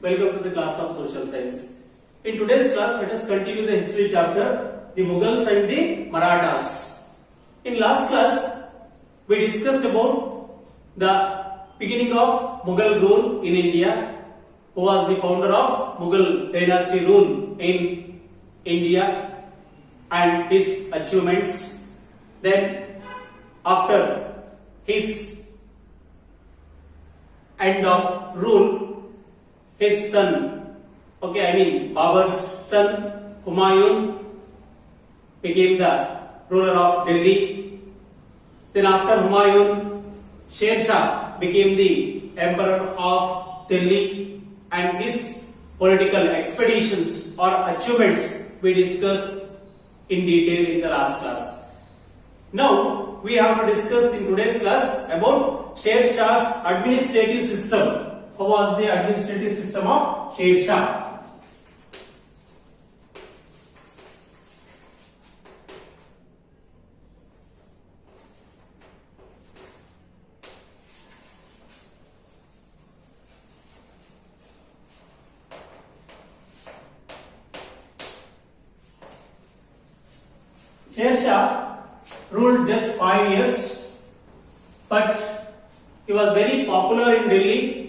Welcome to the class of social science. In today's class, let us continue the history chapter, the Mughals and the Marathas. In last class, we discussed about the beginning of Mughal rule in India, who was the founder of Mughal dynasty rule in India and his achievements. Then after his end of rule, his son, Babur's son Humayun became the ruler of Delhi. Then after Humayun, Sher Shah became the emperor of Delhi, and his political expeditions or achievements we discussed in detail in the last class. Now we have to discuss in today's class about Sher Shah's administrative system. How was the administrative system of Sher Shah? Sher Shah ruled just 5 years, but he was very popular in Delhi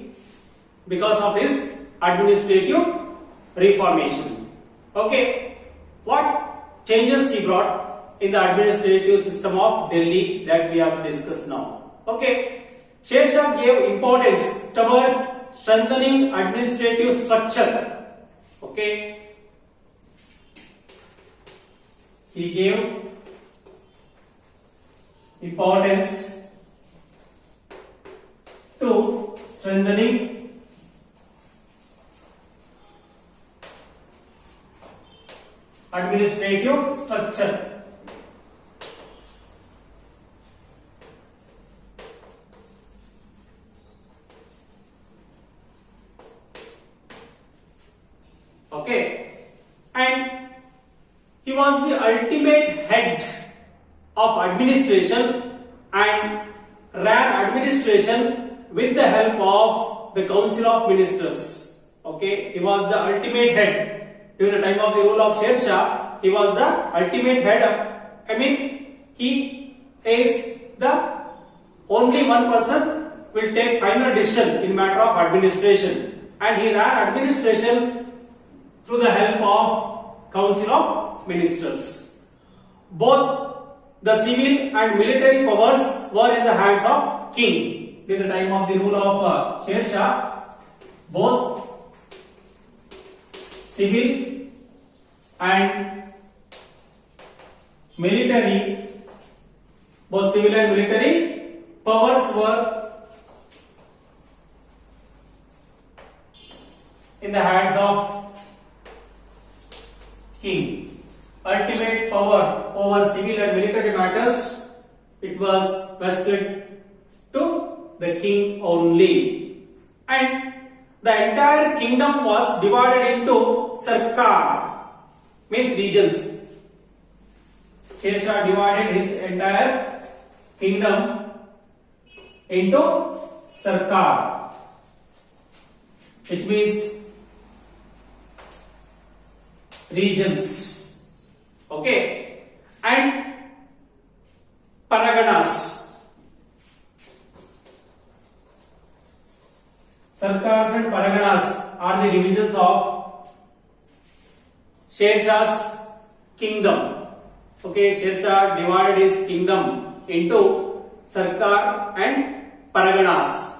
because of his administrative reformation. What changes he brought in the administrative system of Delhi that we have discussed now? Sher Shah gave importance towards strengthening administrative structure. He gave importance to strengthening administrative structure. And he was the ultimate head of administration and ran administration with the help of the Council of Ministers. He was the ultimate head. During the time of the rule of Sher Shah, he was the ultimate head. He is the only one person will take final decision in matter of administration, and he ran administration through the help of Council of Ministers. Both the civil and military powers were in the hands of king. During the time of the rule of Sher Shah, both civil and military powers were in the hands of king. Ultimate power over civil and military matters, it was vested to the king only, and the entire kingdom was divided into sarkar, means regions. Sher Shah divided his entire kingdom into sarkar, which means regions. And paraganas. Sarkars and paraganas are the divisions of Sher Shah's kingdom. Sher Shah divided his kingdom into sarkar and paraganas.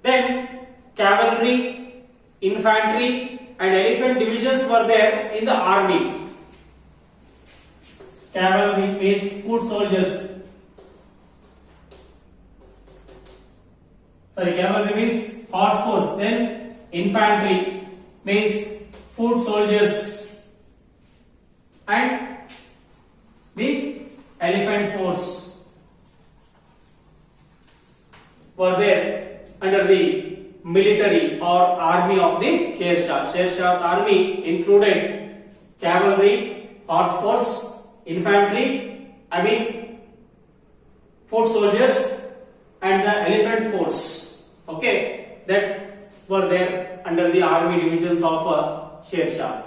Then cavalry, infantry and elephant divisions were there in the army. Cavalry means foot soldiers. Cavalry means horse force. Then infantry means foot soldiers, and the elephant force were there under the military or army of the Sher Shah. Sher Shah's army included cavalry, horse force, infantry, foot soldiers, and the elephant force. That were there under the army divisions of Sher Shah.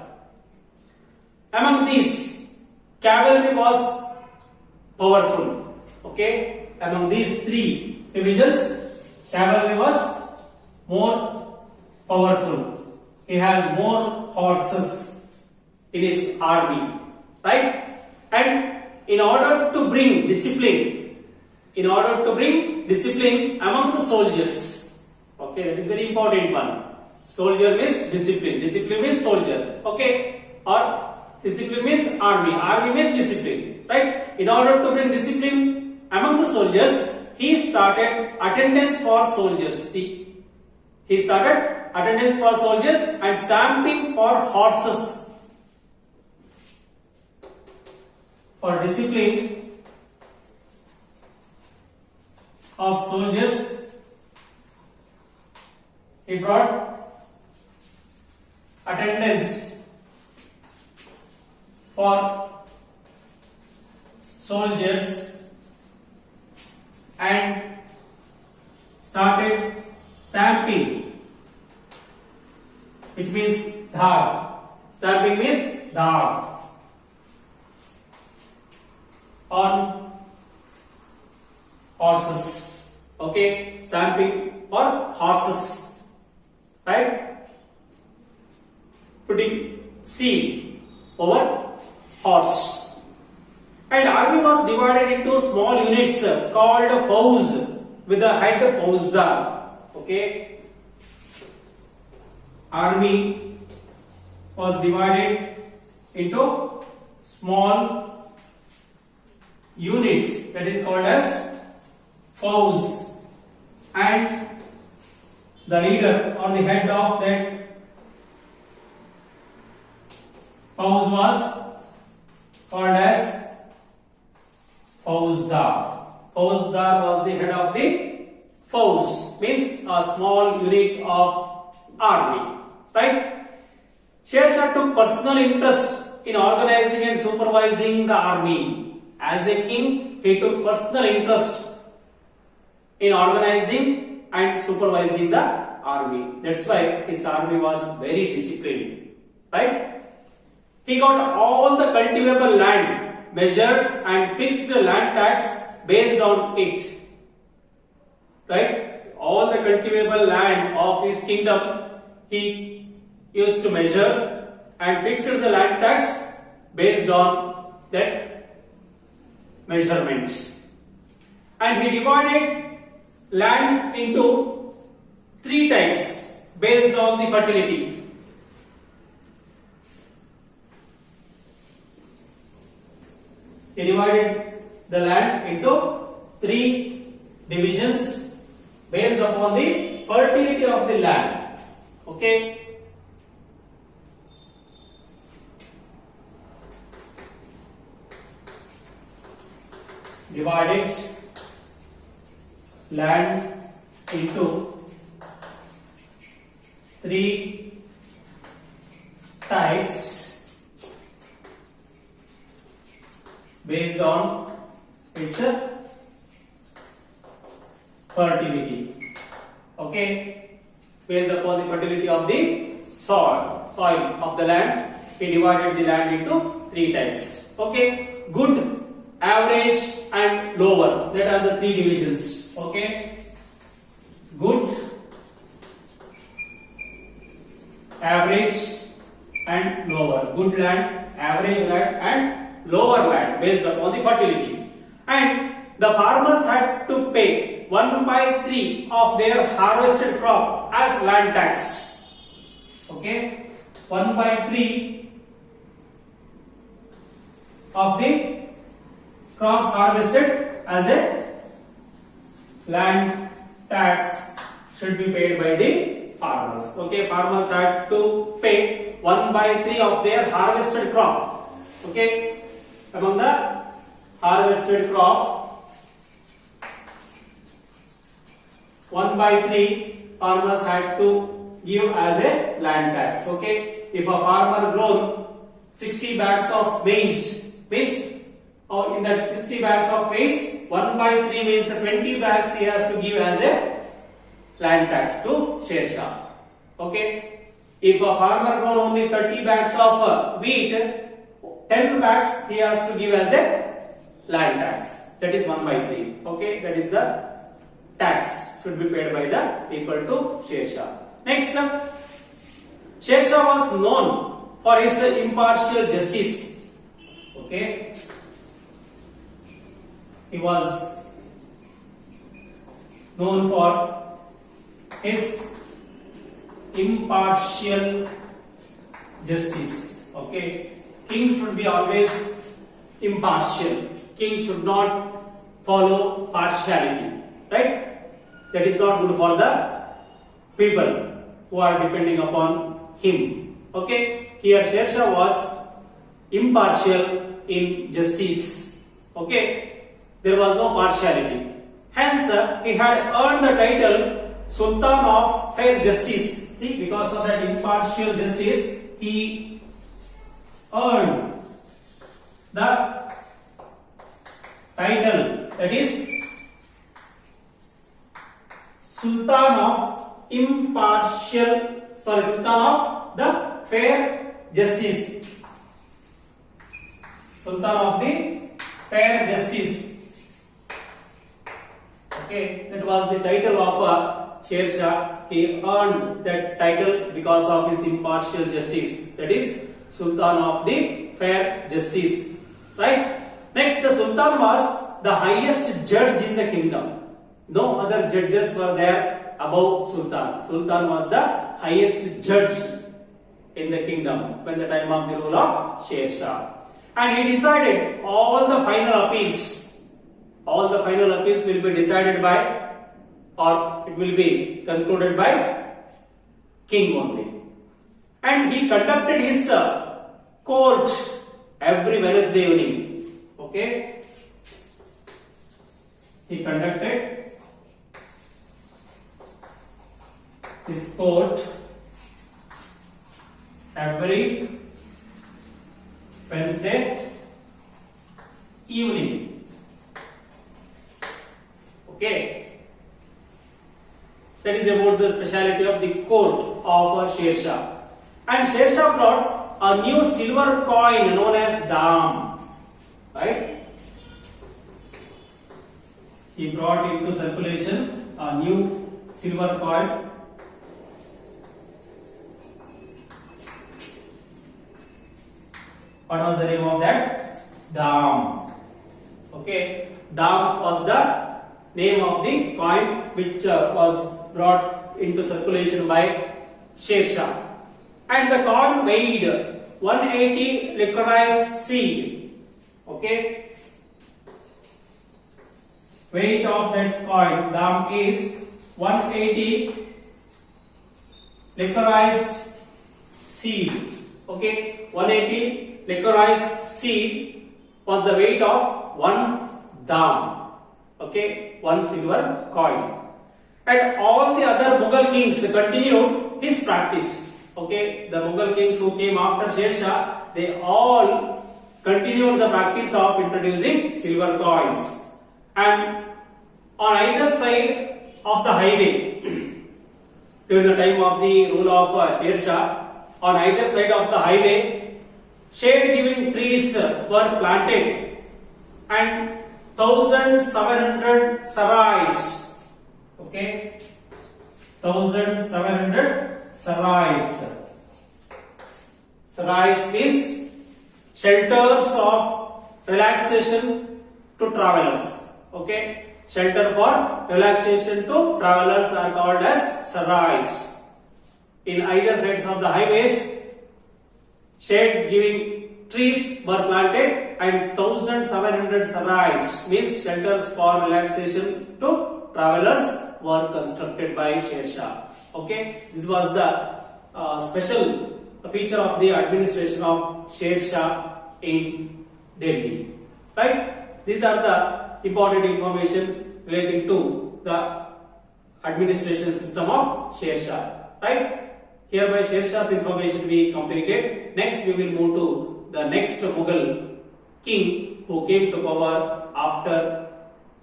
Among these, cavalry was powerful. Okay, among these three divisions, cavalry was more powerful. He has more horses in his army, right? And in order to bring discipline among the soldiers, okay, that is very important one. Soldier means discipline, discipline means soldier, okay, or discipline means army, army means discipline, right? In order to bring discipline among the soldiers, he started attendance for soldiers. See, he started attendance for soldiers and stamping for horses. For discipline of soldiers, he brought attendance for soldiers and started stamping, which means dhar. Stamping means dhar on horses. Okay, stamping for horses, right? Putting seed over horse. And army was divided into small units called Fauz with the head Fauzdar. Okay, army was divided into small units, that is called as Fauz, and the leader or the head of that Fauz was called as Fauzdar. Fauzdar was the head of the Fauz, means a small unit of army, right? Sher Shah took personal interest in organizing and supervising the army. As a king, he took personal interest in organizing and supervising the army. That's why his army was very disciplined, right? He got all the cultivable land measured and fixed the land tax based on it, right? All the cultivable land of his kingdom he used to measure and fixed the land tax based on that measurement. And he divided land into three types based on the fertility. He divided the land into three divisions based upon the fertility of the land. Okay. Divided land into three types based on its fertility. Okay, based upon the fertility of the soil of the land, he divided the land into three types. Okay, good, average and lower, that are the three divisions. Okay, good, average and lower. Good land, average land and lower land based upon the fertility. And the farmers had to pay 1/3 of their harvested crop as land tax. Okay, 1/3 of the crops harvested as a land tax should be paid by the farmers. Okay, farmers had to pay 1/3 of their harvested crop. Okay, among the harvested crop, 1/3 farmers had to give as a land tax. Okay, if a farmer grown 60 bags of maize, means in that 60 bags of maize, 1/3 means 20 bags he has to give as a land tax to Sher Shah. Okay. If a farmer grows only 30 bags of wheat, 10 bags he has to give as a land tax. That is 1/3. Okay. That is the tax should be paid by the equal to Sher Shah. Next, Sher Shah was known for his impartial justice. Okay. He was known for his impartial justice. Okay. King should be always impartial. King should not follow partiality. Right? That is not good for the people who are depending upon him. Okay. Here Sher Shah was impartial in justice. Okay. There was no partiality. Hence, he had earned the title Sultan of Fair Justice. See, because of that impartial justice, he earned the title, that is Sultan of Sultan of the Fair Justice. Sultan of the Fair Justice. Okay, that was the title of Sher Shah. He earned that title because of his impartial justice. That is Sultan of the Fair Justice. Right? Next, the Sultan was the highest judge in the kingdom. No other judges were there above Sultan. Sultan was the highest judge in the kingdom when the time of the rule of Sher Shah. And he decided all the final appeals. All the final appeals will be decided by, or it will be concluded by, king only. And he conducted his court every Wednesday evening. Okay? He conducted his court every Wednesday evening. Okay, that is about the speciality of the court of Sher Shah. And Sher Shah brought a new silver coin known as Dam. Right? He brought into circulation a new silver coin. What was the name of that? Dam. Okay, Dam was the name of the coin which was brought into circulation by Sher Shah. And the coin weighed 180 liquorized seed. Okay. Weight of that coin, Dam, is 180 liquorized seed. Okay. 180 liquorized seed was the weight of 1 Dam. Okay, 1 silver coin. And all the other Mughal kings continued his practice. Okay, the Mughal kings who came after Sher Shah, they all continued the practice of introducing silver coins. And on either side of the highway, during the time of the rule of Sher Shah, on either side of the highway, shade-giving trees were planted, and 1,700 sarais. Okay, 1,700 sarais. Sarais means shelters of relaxation to travelers. Okay, shelter for relaxation to travelers are called as sarais. In either sides of the highways, shade-giving trees were planted, and 1,700 sarais means shelters for relaxation to travelers were constructed by Sher Shah. Okay, this was the special feature of the administration of Sher Shah in Delhi. Right? These are the important information relating to the administration system of Sher Shah. Right? Hereby Sher Shah's information we completed. Next we will move to the next Mughal king who came to power after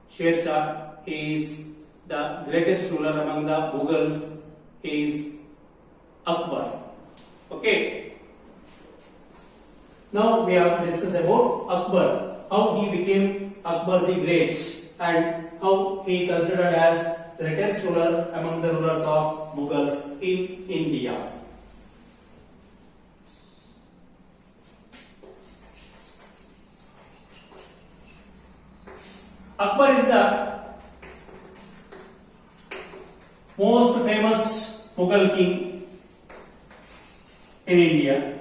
Sher Shah. He is the greatest ruler among the Mughals. He is Akbar. Okay. Now we have to discuss about Akbar, how he became Akbar the Great and how he considered as the greatest ruler among the rulers of Mughals in India. Akbar is the most famous Mughal king in India.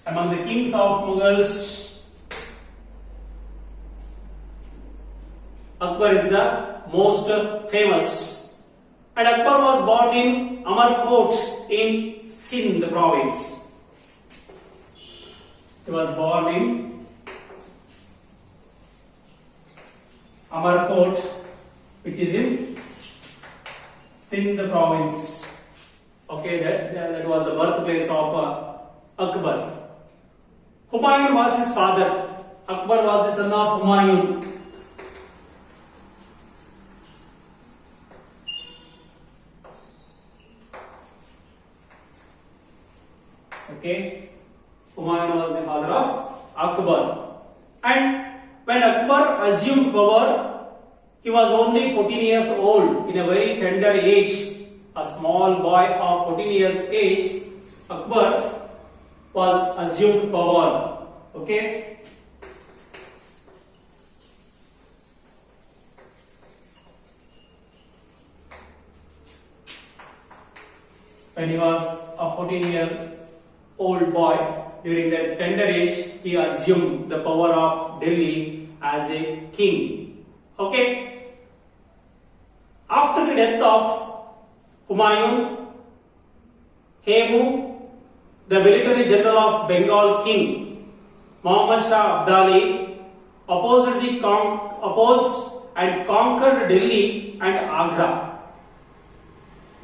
Among the kings of Mughals, Akbar is the most famous. And Akbar was born in Amarkot in Sindh province. He was born in Amarkot, which is in Sindh province. Okay, that was the birthplace of Akbar. Humayun was his father. Akbar was the son of Humayun. Okay, Humayun was the father of Akbar. And when Akbar assumed power, he was only 14 years old. In a very tender age, a small boy of 14 years age, Akbar was assumed power. Okay. When he was a 14 years old boy, during that tender age, he assumed the power of Delhi as a king. Okay. After the death of Humayun, Hemu, the military general of Bengal king, Muhammad Shah Abdali, opposed and conquered Delhi and Agra.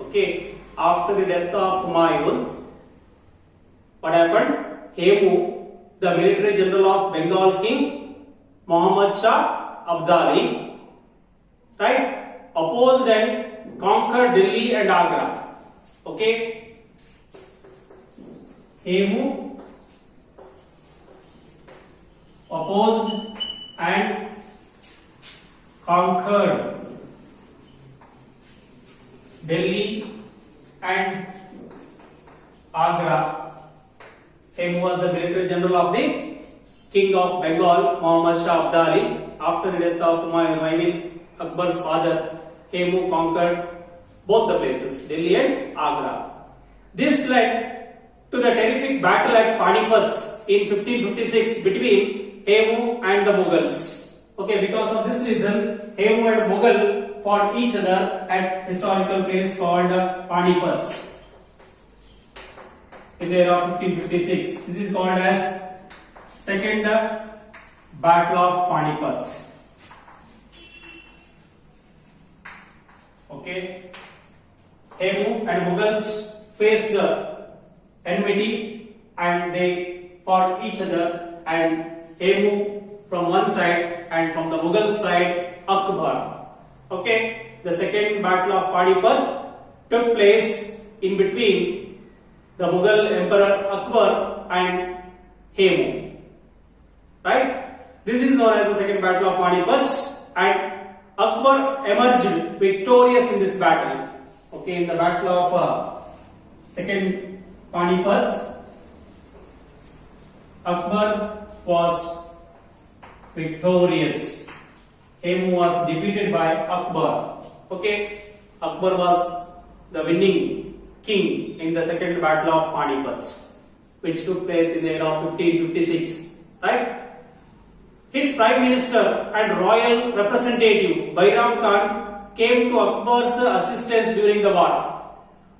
Okay, after the death of Humayun, what happened? Hemu, the military general of Bengal king, Muhammad Shah Abdali, right, opposed and conquered Delhi and Agra. Okay. Hemu opposed and conquered Delhi and Agra. Hemu was the military general of the king of Bengal, Muhammad Shah Abdali. After the death of Humayun, Akbar's father, Hemu conquered both the places, Delhi and Agra. This led to the terrific battle at Panipat in 1556 between Hemu and the Mughals. Okay, because of this reason, Hemu and Mughal fought each other at historical place called Panipat in the year of 1556. This is called as Second Battle of Panipat. Okay, Hemu and Mughals faced enmity and they fought each other, and Hemu from one side and from the Mughal side Akbar. Okay, the second battle of Panipat took place in between the Mughal emperor Akbar and Hemu. Right? This is known as the second battle of Panipat, and Akbar emerged victorious in this battle. Okay, in the battle of second Panipat, Akbar was victorious. Hemu was defeated by Akbar. Okay, Akbar was the winning king in the second battle of Panipat, which took place in the year of 1556. Right? His prime minister and royal representative Bairam Khan came to Akbar's assistance during the war.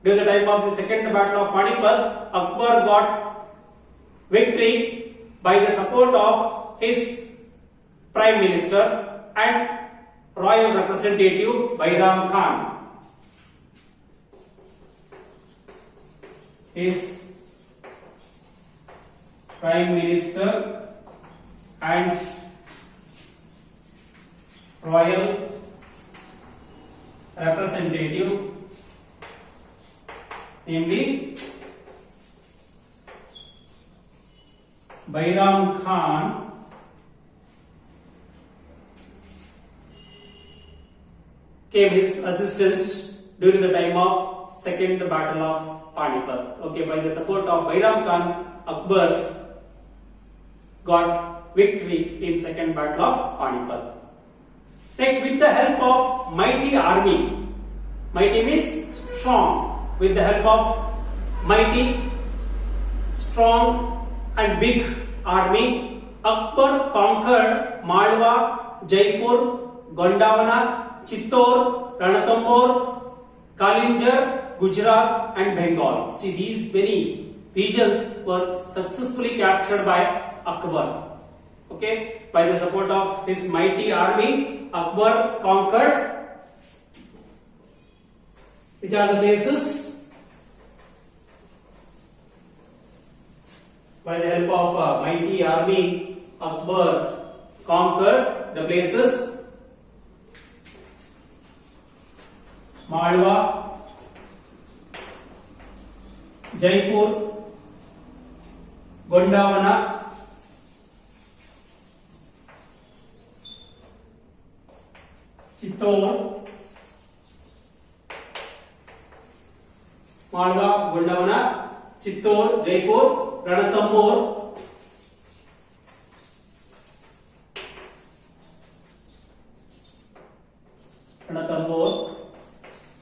During the time of the second battle of Panipat, Akbar got victory by the support of his prime minister and royal representative Bairam Khan. His prime minister and royal representative, namely Bairam Khan, came his assistance during the time of Second Battle of Panipat. Okay, by the support of Bairam Khan, Akbar got victory in Second Battle of Panipat. Next, with the help of mighty army, mighty means strong. With the help of mighty, strong and big army, Akbar conquered Malwa, Jaipur, Gondwana, Chittor, Ranthambore, Kalinjar, Gujarat and Bengal. See, these many regions were successfully captured by Akbar. Okay, by the support of his mighty army, Akbar conquered. Which are the places? By the help of a mighty army, Akbar conquered the places Malwa, Jaipur, Gondwana, Chittor, Malwa, Gondwana, Chittor, Jaipur, Ranthambore,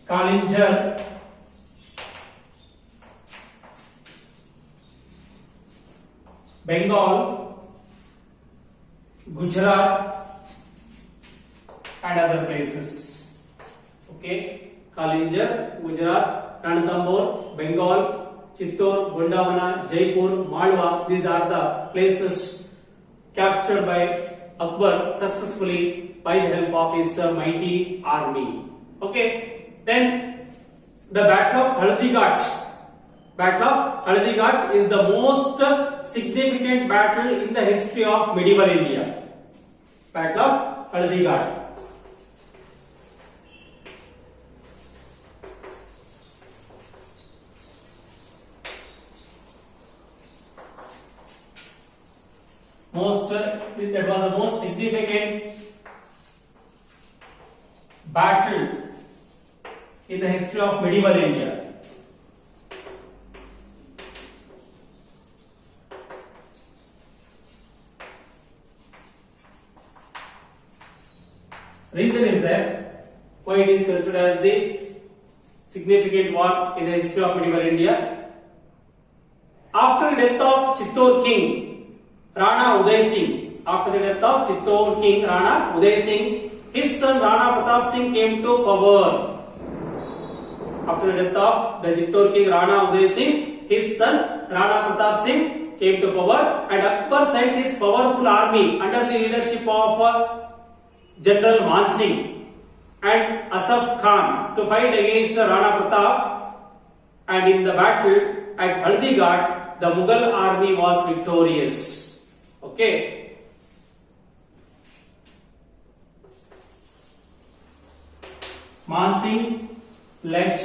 Kalinjar, Bengal, Gujarat and other places. Okay, Kalinjar, Gujarat, Ranthambore, Bengal, Chittor, Gondwana, Jaipur, Malwa. These are the places captured by Akbar successfully by the help of his mighty army. Okay, then the Battle of Haldighat. Battle of Haldighat is the most significant battle in the history of medieval India. Battle of Haldighat. That was the most significant battle in the history of medieval India. Reason is that why it is considered as the significant war in the history of medieval India. After the death of Chittor king Rana Uday Singh, after the death of Chittor king Rana Uday Singh, his son Rana Pratap Singh came to power. After the death of the Chittor king Rana Uday Singh, his son Rana Pratap Singh came to power, and Akbar sent his powerful army under the leadership of General Man Singh and Asaf Khan to fight against Rana Pratap, and in the battle at Haldighat, the Mughal army was victorious. Okay. Man Singh led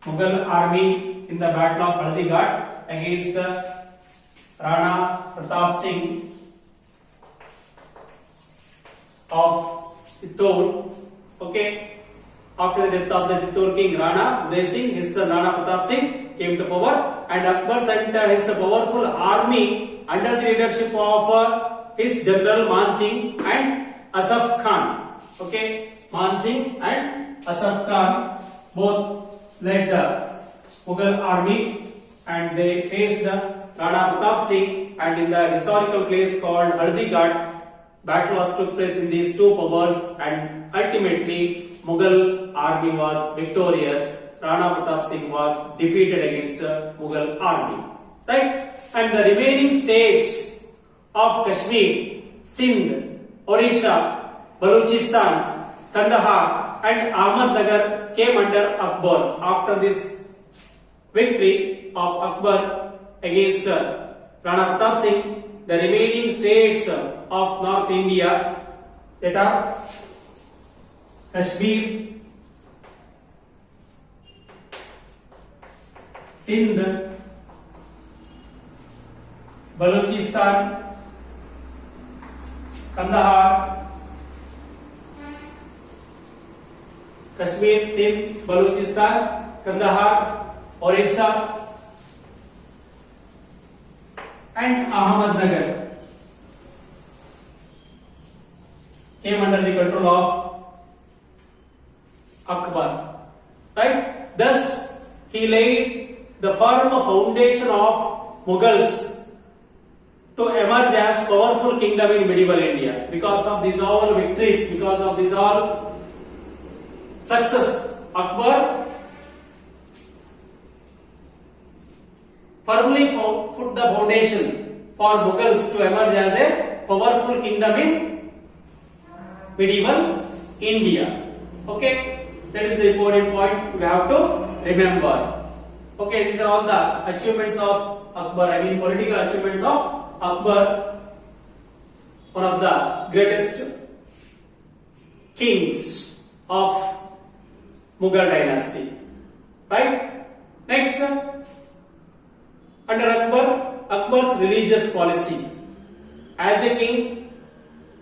Mughal army in the battle of Haldighat against Rana Pratap Singh of Chittor. Okay. After the death of the Chittor king Rana Uday Singh, his son Rana Pratap Singh came to power, and Akbar sent his powerful army under the leadership of his general Man Singh and Asaf Khan. Okay, Man Singh and Asaf Khan both led the Mughal army, and they faced Rana Pratap Singh, and in the historical place called Haldighat, battle was took place in these two powers, and ultimately Mughal army was victorious. Rana Pratap Singh was defeated against Mughal army. Right? And the remaining states of Kashmir, Sindh, Odisha, Balochistan, Kandahar and Ahmednagar came under Akbar. After this victory of Akbar against Rana Pratap Singh, the remaining states of North India, that are Kashmir, Sindh, Balochistan, Kandahar, Kashmir, Sindh, Balochistan, Kandahar, Orissa, and Ahmednagar came under the control of Akbar. Right? Thus, he laid the firm foundation of Mughals to emerge as powerful kingdom in medieval India. Because of these all victories, because of these all success, Akbar firmly put the foundation for Mughals to emerge as a powerful kingdom in medieval India. Okay, that is the important point we have to remember. Okay, these are all the achievements of Akbar. I mean, political achievements of Akbar, one of the greatest kings of Mughal dynasty. Right? Next, under Akbar, Akbar's religious policy. As a king,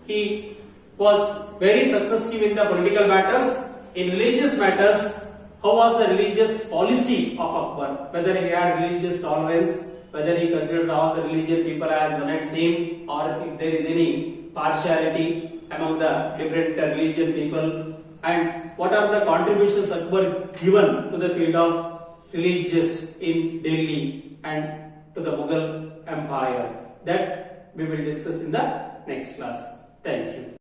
he was very successful in the political matters. In religious matters, how was the religious policy of Akbar? Whether he had religious tolerance, whether he considered all the religious people as one and same, or if there is any partiality among the different religious people, and what are the contributions Akbar given to the field of religious in Delhi and to the Mughal Empire. That we will discuss in the next class. Thank you.